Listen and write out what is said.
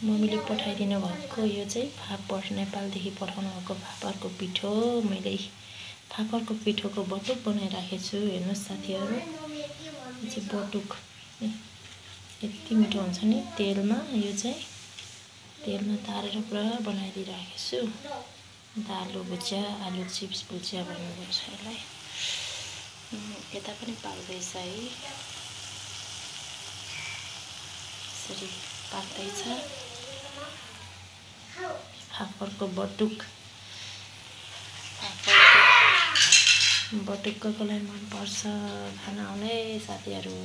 मम्मीले पठाइदिनु भएको यो चाहिँ फापर नेपालदेखि पठाउनु भएको फापरको पिठो। मैले फापरको पिठोको बटुक बनाइराखेको छु। हेर्नुहोस् साथीहरू, यो चाहिँ बटुक यति मिठो हुन्छ नि। तेलमा यो चाहिँ तेलमा तारेर पुरा बनाइदिइराखेको छु। आलु भुजिया, आलु चिप्स भुजिया भन्नुपर्छ यसलाई। यता पनि पाक्दैछ है, यसरी पाक्दैछ। फापरको बटुक, बटुक कसलाई मनपर्छ खान आउने साथीहरू।